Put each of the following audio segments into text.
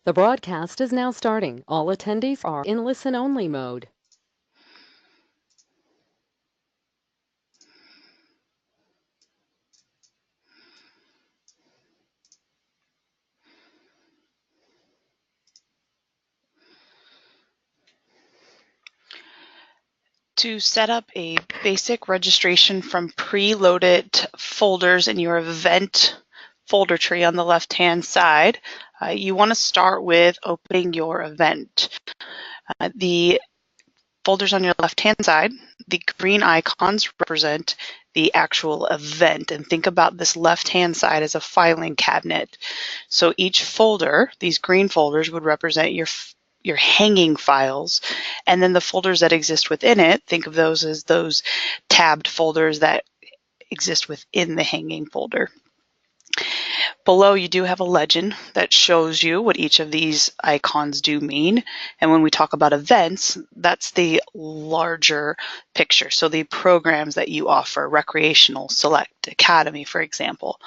The broadcast is now starting. All attendees are in listen-only mode. To set up a basic registration from preloaded folders in your event folder tree on the left-hand side, you want to start with opening your event. The folders on your left-hand side, the green icons represent the actual event, and think about this left-hand side as a filing cabinet. So each folder, these green folders, would represent your hanging files, and then the folders that exist within it, think of those as those tabbed folders that exist within the hanging folder. Below, you do have a legend that shows you what each of these icons do mean. And when we talk about events, that's the larger picture. So the programs that you offer, recreational, select, academy, for example.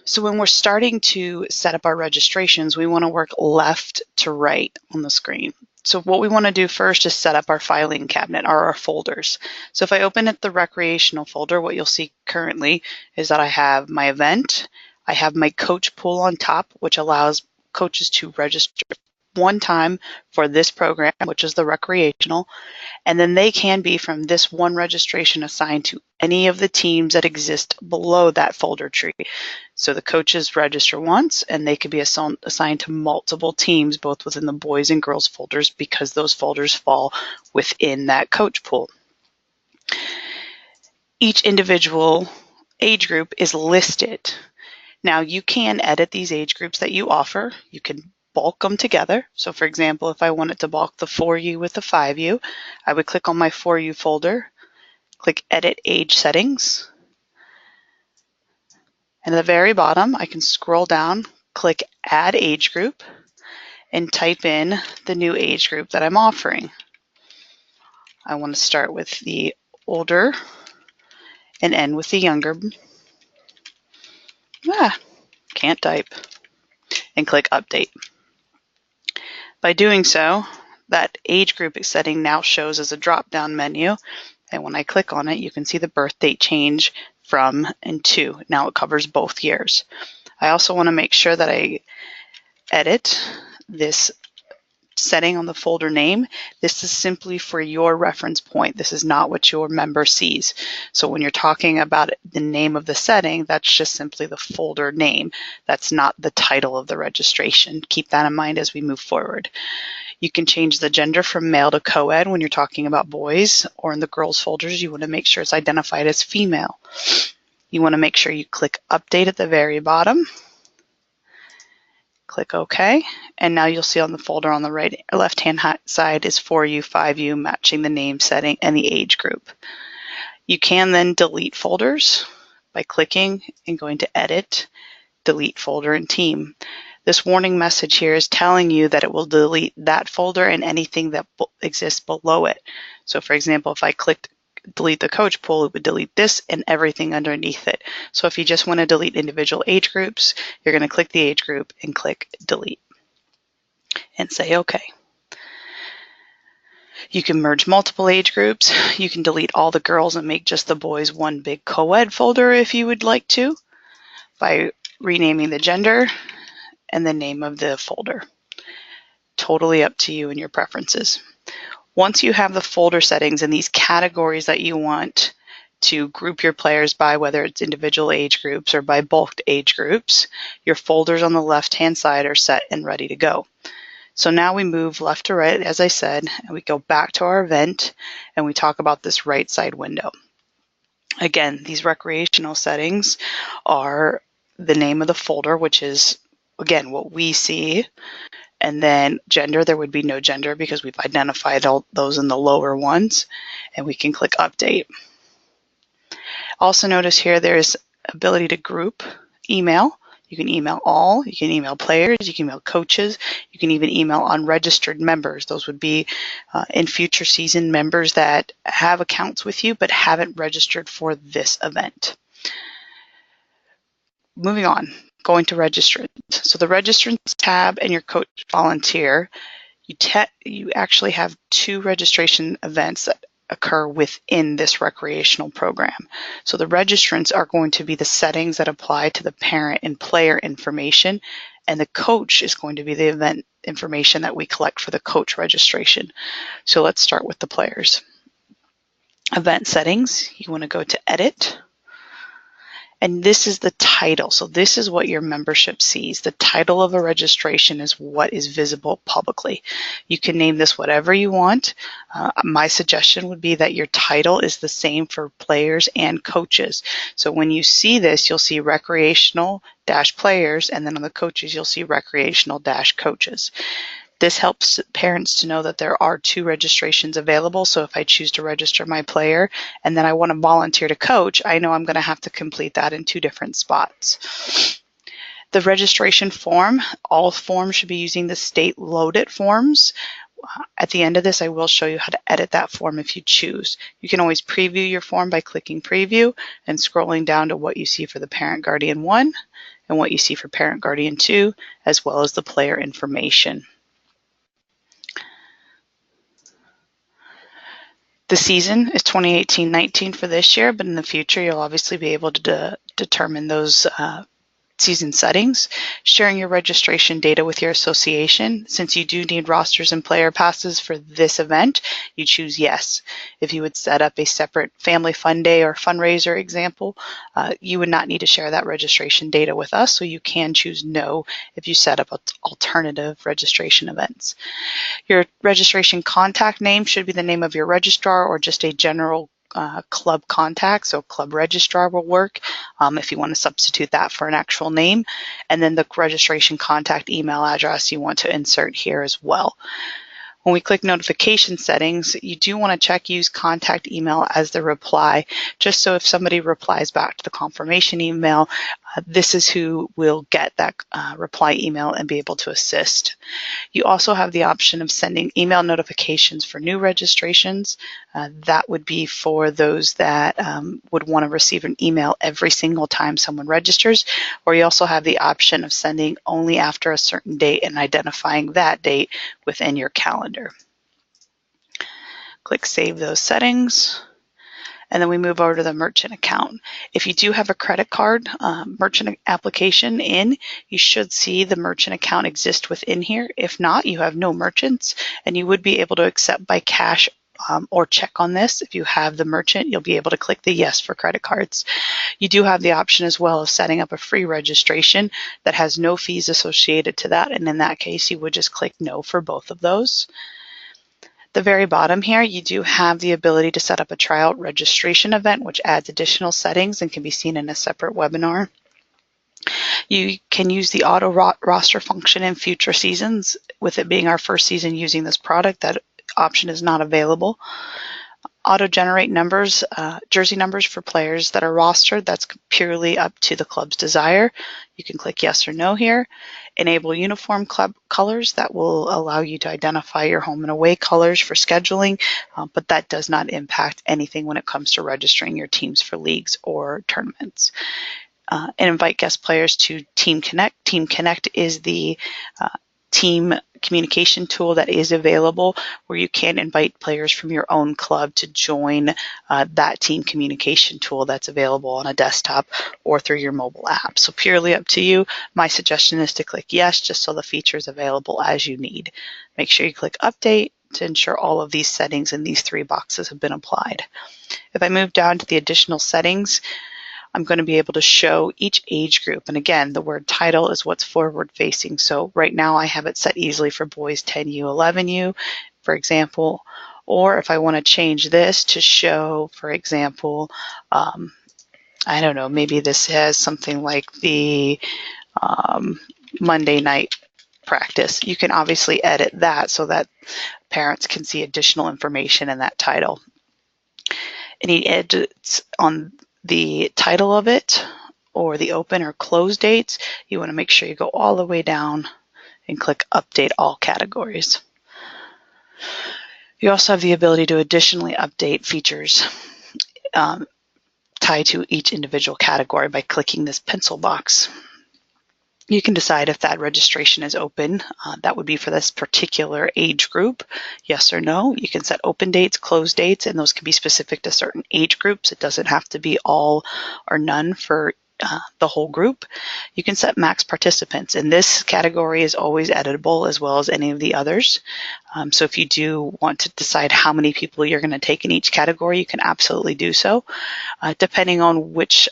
So when we're starting to set up our registrations, we want to work left to right on the screen. So what we want to do first is set up our filing cabinet or our folders. So if I open up the recreational folder, what you'll see currently is that I have my event, I have my coach pool on top, which allows coaches to register one time for this program, which is the recreational, and then they can be from this one registration assigned to any of the teams that exist below that folder tree. So the coaches register once, and they could be assigned to multiple teams, both within the boys and girls folders, because those folders fall within that coach pool. Each individual age group is listed. Now you can edit these age groups that you offer. You can bulk them together. So for example, if I wanted to bulk the 4U with the 5U, I would click on my 4U folder, click Edit Age Settings, and at the very bottom, I can scroll down, click Add Age Group, and type in the new age group that I'm offering. I want to start with the older and end with the younger. Can't type. And click Update. By doing so, that age group setting now shows as a drop-down menu, and when I click on it, you can see the birth date change from and to. Now it covers both years. I also want to make sure that I edit this setting on the folder name. This is simply for your reference point. This is not what your member sees. So when you're talking about the name of the setting, that's just simply the folder name. That's not the title of the registration. Keep that in mind as we move forward. You can change the gender from male to co-ed when you're talking about boys, or in the girls folders, you want to make sure it's identified as female. You want to make sure you click Update at the very bottom. Click OK, and now you'll see on the folder on the left-hand side is 4U, 5U, matching the name setting and the age group. You can then delete folders by clicking and going to Edit, Delete Folder and Team. This warning message here is telling you that it will delete that folder and anything that exists below it. So for example, if I clicked delete the coach pool, it would delete this and everything underneath it. So if you just want to delete individual age groups, you're going to click the age group and click delete and say OK. You can merge multiple age groups. You can delete all the girls and make just the boys one big co-ed folder if you would like to, by renaming the gender and the name of the folder. Totally up to you and your preferences. Once you have the folder settings and these categories that you want to group your players by, whether it's individual age groups or by bulked age groups, your folders on the left-hand side are set and ready to go. So now we move left to right, as I said, and we go back to our event and we talk about this right side window. Again, these recreational settings are the name of the folder, which is, again, what we see. And then gender, there would be no gender because we've identified all those in the lower ones, and we can click Update. Also notice here there's ability to group email. You can email all, you can email players, you can email coaches, you can even email unregistered members. Those would be in future season members that have accounts with you but haven't registered for this event. Moving on, Going to registrants. So the registrants tab and your coach volunteer, you actually have two registration events that occur within this recreational program. So the registrants are going to be the settings that apply to the parent and player information, and the coach is going to be the event information that we collect for the coach registration. So let's start with the players. Event settings, you want to go to edit. And this is the title. So this is what your membership sees. The title of a registration is what is visible publicly. You can name this whatever you want. My suggestion would be that your title is the same for players and coaches. So when you see this, you'll see recreational-players, and then on the coaches, you'll see recreational-coaches. This helps parents to know that there are two registrations available. So if I choose to register my player and then I want to volunteer to coach, I know I'm going to have to complete that in two different spots. The registration form, all forms should be using the state loaded forms. At the end of this, I will show you how to edit that form if you choose. You can always preview your form by clicking preview and scrolling down to what you see for the parent guardian 1 and what you see for parent guardian 2, as well as the player information. The season is 2018-19 for this year, but in the future, you'll obviously be able to determine those season settings. Sharing your registration data with your association. Since you do need rosters and player passes for this event, you choose yes. If you would set up a separate family fun day or fundraiser example, you would not need to share that registration data with us, so you can choose no if you set up alternative registration events. Your registration contact name should be the name of your registrar or just a general club contact, so club registrar will work if you want to substitute that for an actual name, and then the registration contact email address you want to insert here as well. When we click notification settings, you do want to check use contact email as the reply, just so if somebody replies back to the confirmation email, this is who will get that reply email and be able to assist. You also have the option of sending email notifications for new registrations. That would be for those that would want to receive an email every single time someone registers, or you also have the option of sending only after a certain date and identifying that date within your calendar. Click Save those settings. And then we move over to the merchant account. If you do have a credit card merchant application in, you should see the merchant account exist within here. If not, you have no merchants, and you would be able to accept by cash or check on this. If you have the merchant, you'll be able to click the yes for credit cards. You do have the option as well of setting up a free registration that has no fees associated to that, and in that case, you would just click no for both of those. The very bottom here, you do have the ability to set up a tryout registration event, which adds additional settings and can be seen in a separate webinar. You can use the auto roster function in future seasons. With it being our first season using this product, that option is not available. Auto-generate numbers, jersey numbers for players that are rostered. That's purely up to the club's desire. You can click yes or no here. Enable uniform club colors. That will allow you to identify your home and away colors for scheduling, but that does not impact anything when it comes to registering your teams for leagues or tournaments. And invite guest players to Team Connect. Team Connect is the team communication tool that is available where you can invite players from your own club to join that team communication tool that's available on a desktop or through your mobile app. So purely up to you. My suggestion is to click yes, just so the feature is available as you need. Make sure you click update to ensure all of these settings in these three boxes have been applied. If I move down to the additional settings, I'm going to be able to show each age group. And again, the word title is what's forward facing. So right now I have it set easily for boys 10U, 11U, for example. Or if I want to change this to show, for example, I don't know, maybe this has something like the Monday night practice. You can obviously edit that so that parents can see additional information in that title. Any edits on the title of it or the open or close dates, you want to make sure you go all the way down and click update all categories. You also have the ability to additionally update features tied to each individual category by clicking this pencil box. You can decide if that registration is open. That would be for this particular age group, yes or no. You can set open dates, close dates, and those can be specific to certain age groups. It doesn't have to be all or none for the whole group. You can set max participants, and this category is always editable as well as any of the others. So if you do want to decide how many people you're going to take in each category, you can absolutely do so. Depending on which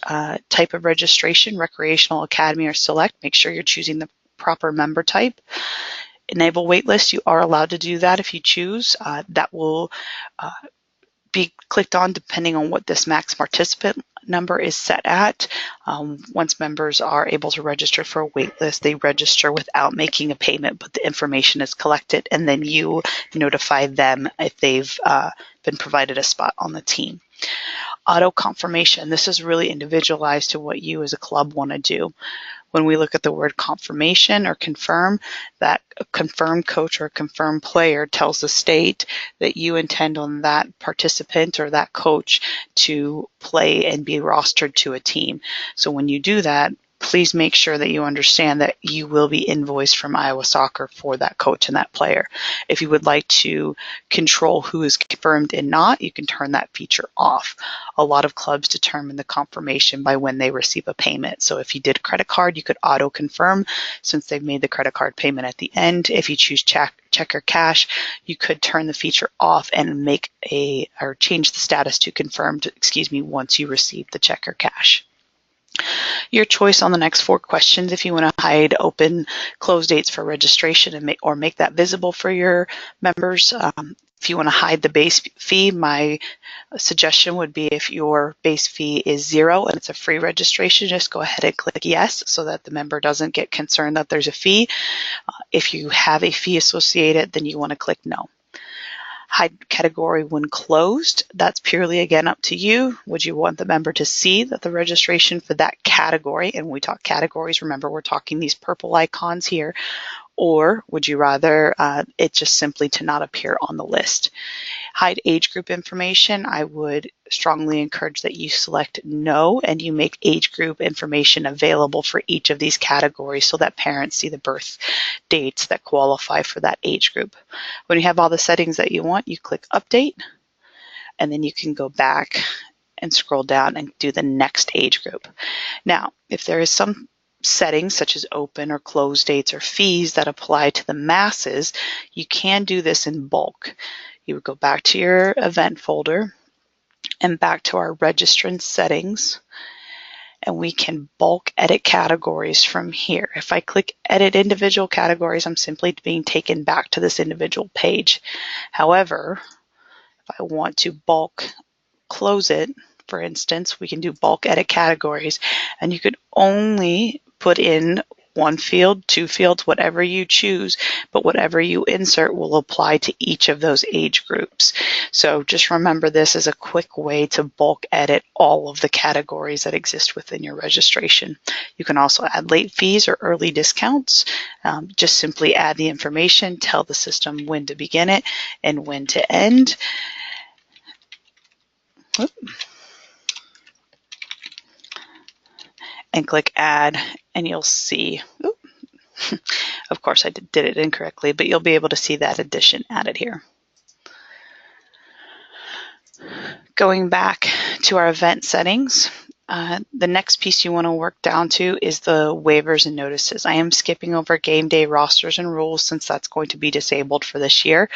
type of registration, recreational, academy, or select, make sure you're choosing the proper member type. Enable waitlist, you are allowed to do that if you choose. That will be clicked on depending on what this max participant number is set at. Once members are able to register for a waitlist, they register without making a payment, but the information is collected, and then you notify them if they've been provided a spot on the team. Auto confirmation. This is really individualized to what you as a club want to do. When we look at the word confirmation or confirm, that confirmed coach or confirmed player tells the state that you intend on that participant or that coach to play and be rostered to a team. So when you do that, please make sure that you understand that you will be invoiced from Iowa Soccer for that coach and that player. If you would like to control who is confirmed and not, you can turn that feature off. A lot of clubs determine the confirmation by when they receive a payment. So if you did credit card, you could auto confirm since they've made the credit card payment at the end. If you choose check or cash, you could turn the feature off and change the status to confirmed, once you receive the check or cash. Your choice on the next 4 questions if you want to hide open close dates for registration and make that visible for your members. If you want to hide the base fee, my suggestion would be if your base fee is 0 and it's a free registration, just go ahead and click yes so that the member doesn't get concerned that there's a fee. If you have a fee associated, then you want to click no. Hide category when closed. That's purely, again, up to you. Would you want the member to see that the registration for that category, and when we talk categories, remember we're talking these purple icons here, or would you rather it just simply to not appear on the list? Hide age group information. I would strongly encourage that you select no and you make age group information available for each of these categories so that parents see the birth dates that qualify for that age group. When you have all the settings that you want, you click update, and then you can go back and scroll down and do the next age group. Now, if there is some settings such as open or close dates or fees that apply to the masses, you can do this in bulk. You would go back to your event folder and back to our registrant settings, and we can bulk edit categories from here. If I click edit individual categories, I'm simply being taken back to this individual page. However, if I want to bulk close it, for instance, we can do bulk edit categories, and you could only put in 1 field, 2 fields, whatever you choose, but whatever you insert will apply to each of those age groups. So just remember this is a quick way to bulk edit all of the categories that exist within your registration. You can also add late fees or early discounts. Just simply add the information, tell the system when to begin it and when to end. And click add, and you'll see, of course I did it incorrectly, but you'll be able to see that addition added here. Going back to our event settings, the next piece you want to work down to is the waivers and notices. I am skipping over game day rosters and rules since that's going to be disabled for this year,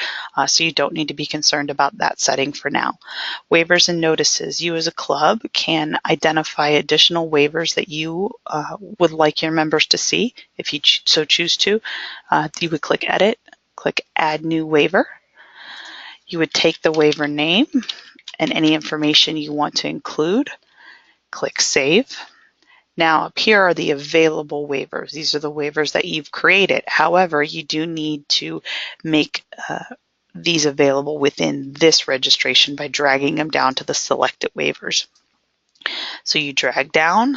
so you don't need to be concerned about that setting for now. Waivers and notices. You as a club can identify additional waivers that you would like your members to see if you so choose to. You would click edit, click add new waiver. You would take the waiver name and any information you want to include. Click Save. Now up here are the available waivers. These are the waivers that you've created. However, you do need to make these available within this registration by dragging them down to the selected waivers. So you drag down,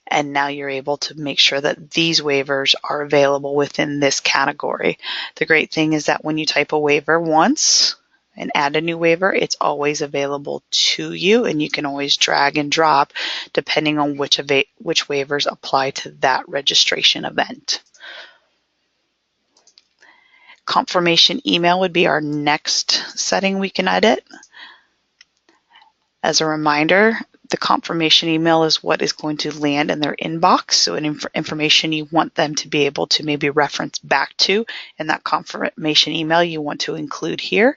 and now you're able to make sure that these waivers are available within this category. The great thing is that when you type a waiver once, and add a new waiver, it's always available to you, and you can always drag and drop depending on which waivers apply to that registration event. Confirmation email would be our next setting we can edit. As a reminder, the confirmation email is what is going to land in their inbox, so information you want them to be able to maybe reference back to in that confirmation email you want to include here.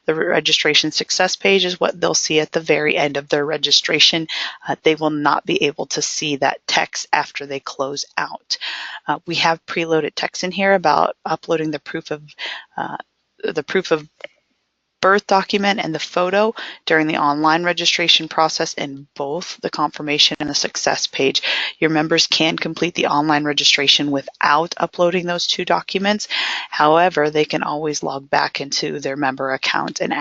The registration success page is what they'll see at the very end of their registration. They will not be able to see that text after they close out. We have preloaded text in here about uploading the proof of birth document and the photo during the online registration process in both the confirmation and the success page. Your members can complete the online registration without uploading those two documents. However, they can always log back into their member account and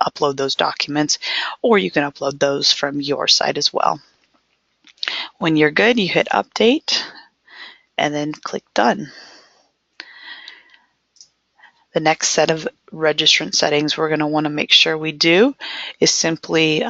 upload those documents, or you can upload those from your side as well. When you're good, you hit update and then click done. The next set of registrant settings we're going to want to make sure we do is simply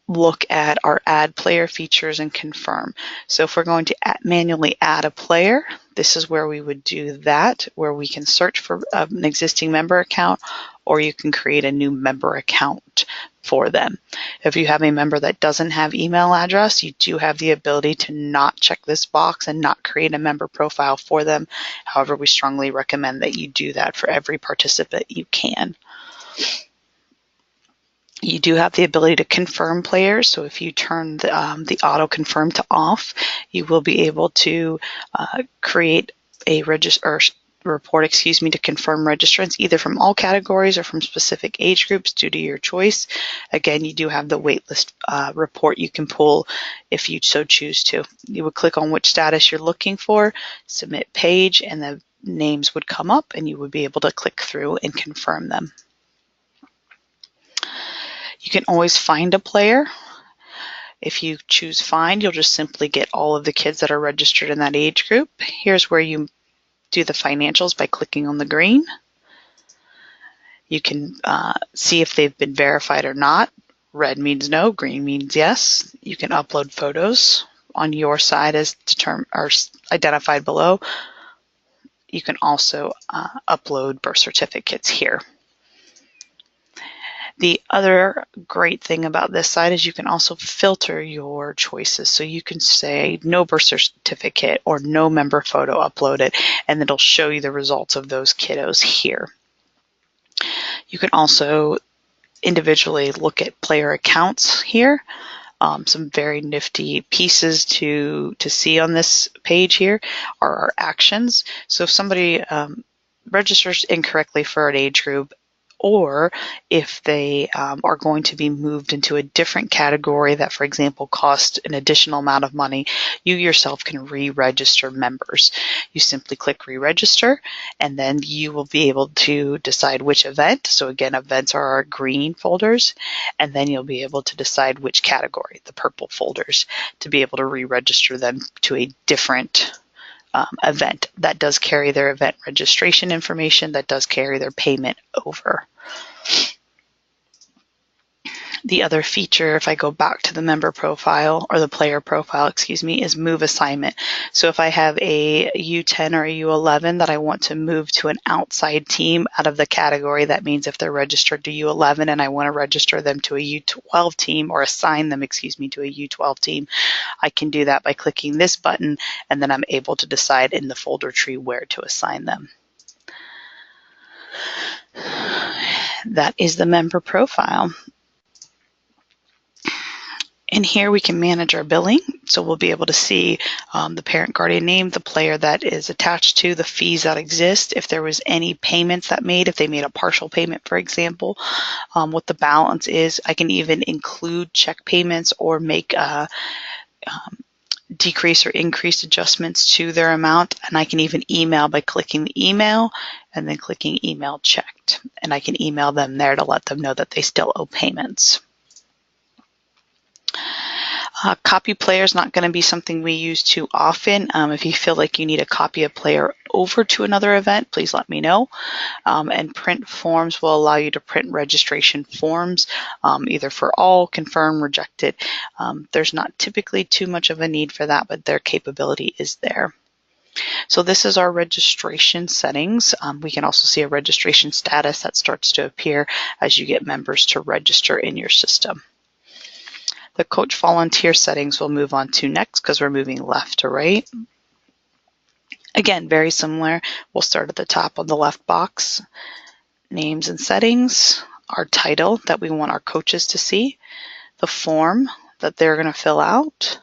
look at our add player features and confirm. So if we're going to manually add a player, this is where we would do that, where we can search for an existing member account, or you can create a new member account for them. If you have a member that doesn't have email address, you do have the ability to not check this box and not create a member profile for them. However, we strongly recommend that you do that for every participant you can. You do have the ability to confirm players, so if you turn the auto confirm to off, you will be able to create a report to confirm registrants either from all categories or from specific age groups due to your choice. Again, you do have the waitlist report you can pull if you so choose to. You would click on which status you're looking for, submit page, and the names would come up and you would be able to click through and confirm them. You can always find a player. If you choose find, you'll just simply get all of the kids that are registered in that age group. Here's where you do the financials by clicking on the green. You can see if they've been verified or not. Red means no, green means yes. You can upload photos on your side as identified below. You can also upload birth certificates here. The other great thing about this side is you can also filter your choices. So you can say no birth certificate or no member photo uploaded, and it'll show you the results of those kiddos here. You can also individually look at player accounts here. Some very nifty pieces to see on this page here are our actions. So if somebody registers incorrectly for an age group, or if they are going to be moved into a different category that, for example, cost an additional amount of money, you yourself can re-register members. You simply click re-register, and then you will be able to decide which event. So again, events are our green folders, and then you'll be able to decide which category, the purple folders, to be able to re-register them to a different event. That does carry their event registration information, that does carry their payment over. The other feature, if I go back to the member profile or the player profile, is move assignment. So if I have a U10 or a U11 that I want to move to an outside team out of the category, that means if they're registered to U11 and I want to register them to a U12 team or assign them, to a U12 team, I can do that by clicking this button, and then I'm able to decide in the folder tree where to assign them. That is the member profile. And here we can manage our billing. So we'll be able to see the parent guardian name, the player that is attached to, the fees that exist, if there was any payments that made, if they made a partial payment, for example, what the balance is. I can even include check payments or make decrease or increase adjustments to their amount. And I can even email by clicking the email and then clicking email checked. And I can email them there to let them know that they still owe payments. Copy player is not going to be something we use too often. If you feel like you need to copy a player over to another event, please let me know. And print forms will allow you to print registration forms, either for all, confirm, rejected. There's not typically too much of a need for that, but their capability is there. So this is our registration settings. We can also see a registration status that starts to appear as you get members to register in your system. The coach volunteer settings we'll move on to next because we're moving left to right. Again, very similar. We'll start at the top on the left box. Names and settings, our title that we want our coaches to see, the form that they're going to fill out,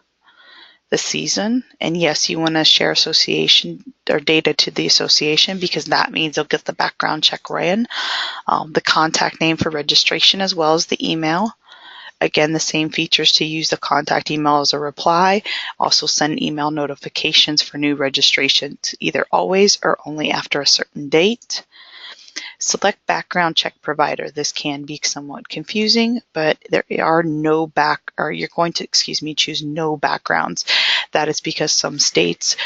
the season, and yes, you want to share association or data to the association because that means they'll get the background check ran, the contact name for registration as well as the email. Again, the same features to use the contact email as a reply. Also send email notifications for new registrations, either always or only after a certain date. Select background check provider. This can be somewhat confusing, but there are no you're going to, choose no backgrounds. That is because some states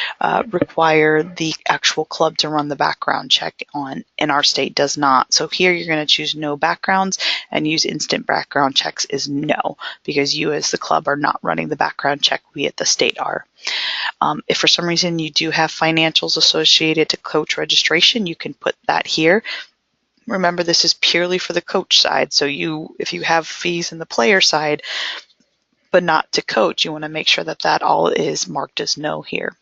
require the actual club to run the background check on, and our state does not. So here you're going to choose no backgrounds and use instant background checks is no, because you as the club are not running the background check, we at the state are. If for some reason you do have financials associated to coach registration, you can put that here. Remember, this is purely for the coach side. So if you have fees in the player side, but not to coach, you want to make sure that that all is marked as no here.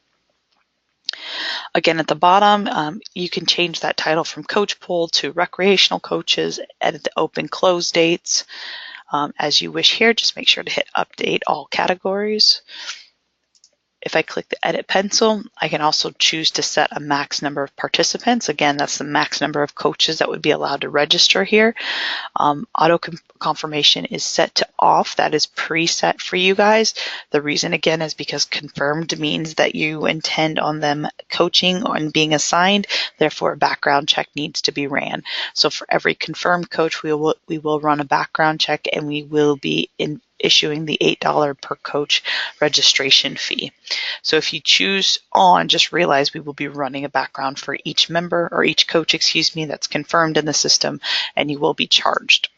Again, at the bottom, you can change that title from coach pool to recreational coaches, edit the open close dates as you wish here. Just make sure to hit update all categories. If I click the edit pencil, I can also choose to set a max number of participants. Again, that's the max number of coaches that would be allowed to register here. Auto confirmation is set to off. That is preset for you guys. The reason again is because confirmed means that you intend on them coaching and being assigned. Therefore, a background check needs to be ran. So for every confirmed coach, we will run a background check, and we will be issuing the $8 per coach registration fee. So if you choose on, just realize we will be running a background for each member or each coach, that's confirmed in the system, and you will be charged.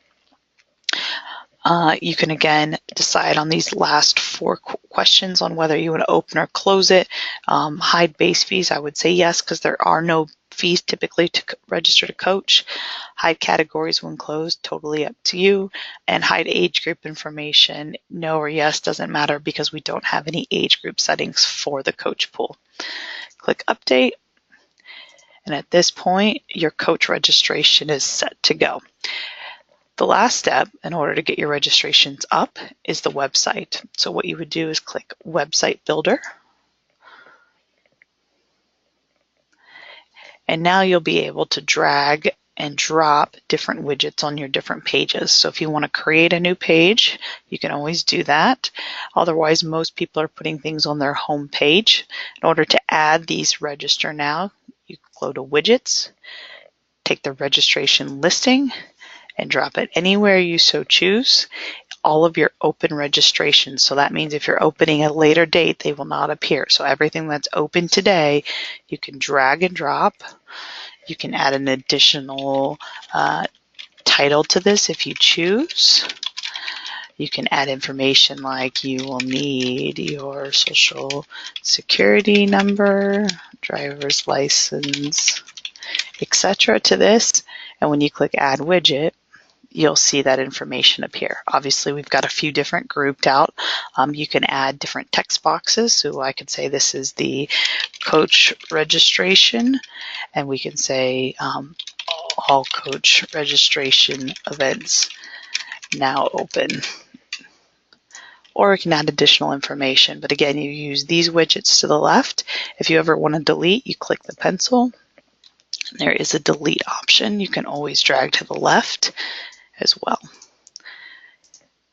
You can again decide on these last 4 questions on whether you want to open or close it. Hide base fees, I would say yes, because there are no fees typically to register to coach. Hide categories when closed, totally up to you. And hide age group information, no or yes, doesn't matter because we don't have any age group settings for the coach pool. Click update. And at this point, your coach registration is set to go. The last step in order to get your registrations up is the website. So what you would do is click Website Builder. And now you'll be able to drag and drop different widgets on your different pages. So if you want to create a new page, you can always do that. Otherwise, most people are putting things on their home page. In order to add these register now, you go to widgets, take the registration listing, and drop it anywhere you so choose. All of your open registrations. So that means if you're opening a later date, they will not appear. So everything that's open today, you can drag and drop. You can add an additional title to this if you choose. You can add information like you will need your social security number, driver's license, etc. to this. And when you click Add Widget, you'll see that information appear. Obviously, we've got a few different grouped out. You can add different text boxes. So I could say this is the coach registration, and we can say all coach registration events now open. Or we can add additional information. But again, you use these widgets to the left. If you ever want to delete, you click the pencil. There is a delete option. You can always drag to the left as well.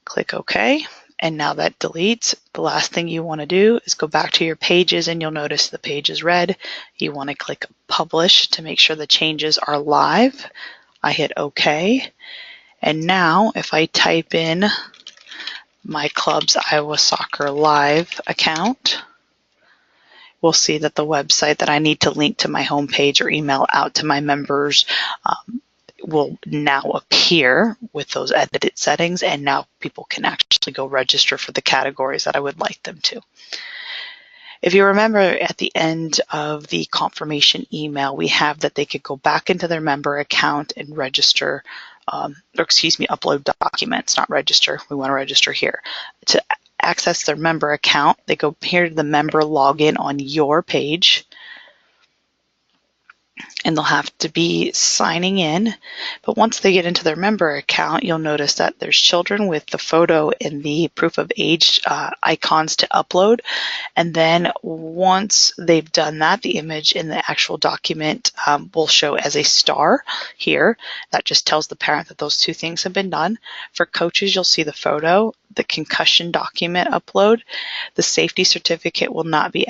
Click OK, and now that deletes. The last thing you want to do is go back to your pages, and you'll notice the page is red. You want to click Publish to make sure the changes are live. I hit OK, and now if I type in my club's Iowa Soccer Live account, we'll see that the website that I need to link to my homepage or email out to my members will now appear with those edited settings, and now people can actually go register for the categories that I would like them to. If you remember at the end of the confirmation email, we have that they could go back into their member account and register, upload documents, not register. We want to register here. To access their member account, they go here to the member login on your page, and they'll have to be signing in. But once they get into their member account, you'll notice that there's children with the photo and the proof of age icons to upload. And then once they've done that, the image in the actual document will show as a star here. That just tells the parent that those two things have been done. For coaches, you'll see the photo, the concussion document upload. The safety certificate will not be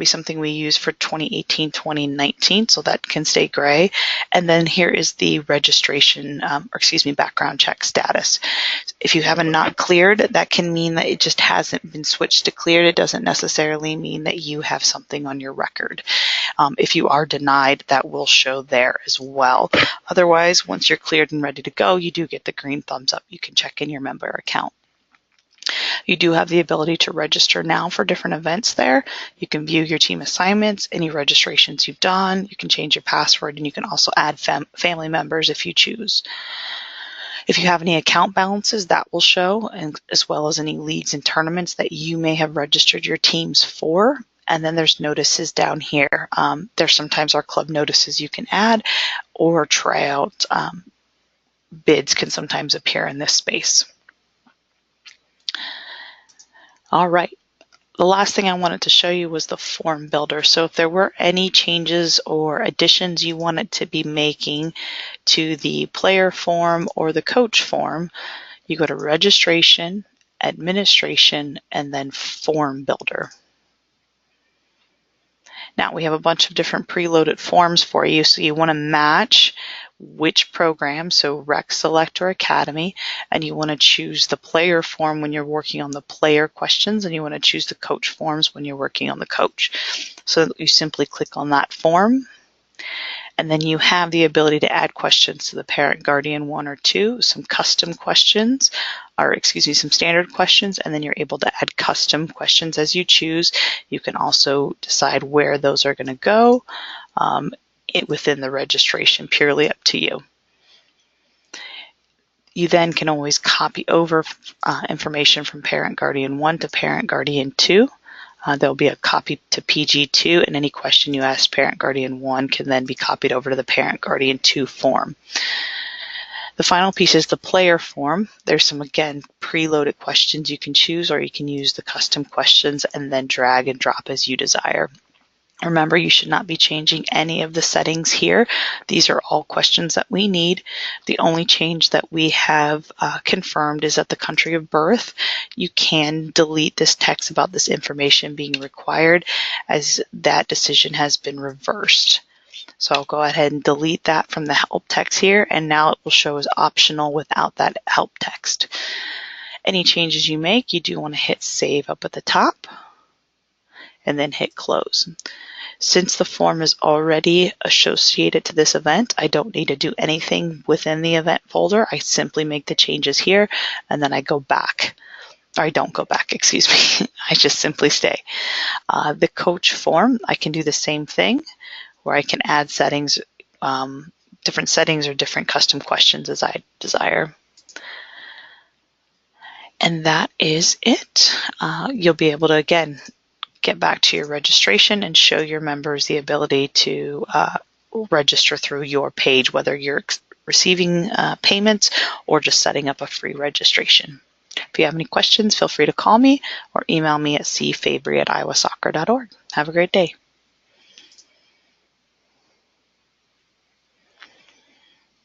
something we use for 2018-2019, so that can stay gray. And then here is the registration, background check status. If you have a not cleared, that can mean that it just hasn't been switched to cleared. It doesn't necessarily mean that you have something on your record. If you are denied, that will show there as well. Otherwise, once you're cleared and ready to go, you do get the green thumbs up. You can check in your member account. You do have the ability to register now for different events there. You can view your team assignments, any registrations you've done. You can change your password, and you can also add family members if you choose. If you have any account balances, that will show, and as well as any leagues and tournaments that you may have registered your teams for. And then there's notices down here. There's sometimes our club notices you can add, or tryout bids can sometimes appear in this space. All right, the last thing I wanted to show you was the form builder. So if there were any changes or additions you wanted to be making to the player form or the coach form, you go to registration, administration, and then form builder. Now we have a bunch of different preloaded forms for you, so you want to match which program, so Rec, Select, or Academy, and you want to choose the player form when you're working on the player questions, and you want to choose the coach forms when you're working on the coach. So you simply click on that form, and then you have the ability to add questions to the parent, guardian 1 or 2, some custom questions, some standard questions, and then you're able to add custom questions as you choose. You can also decide where those are going to go within the registration, purely up to you. You then can always copy over information from parent guardian 1 to parent guardian 2. There'll be a copy to PG2, and any question you ask parent guardian 1 can then be copied over to the parent guardian 2 form. The final piece is the player form. There's some, again, preloaded questions you can choose, or you can use the custom questions and then drag and drop as you desire. Remember, you should not be changing any of the settings here. These are all questions that we need. The only change that we have confirmed is that the country of birth. You can delete this text about this information being required, as that decision has been reversed. So I'll go ahead and delete that from the help text here, and now it will show as optional without that help text. Any changes you make, you do want to hit save up at the top and then hit close. Since the form is already associated to this event, I don't need to do anything within the event folder. I simply make the changes here, and then I go back. Or I don't go back, excuse me. I just simply stay. The coach form, I can do the same thing, where I can add settings, different settings or different custom questions as I desire. And that is it. You'll be able to, again, get back to your registration and show your members the ability to register through your page, whether you're receiving payments or just setting up a free registration. If you have any questions, feel free to call me or email me at cfabry@iowasoccer.org. Have a great day.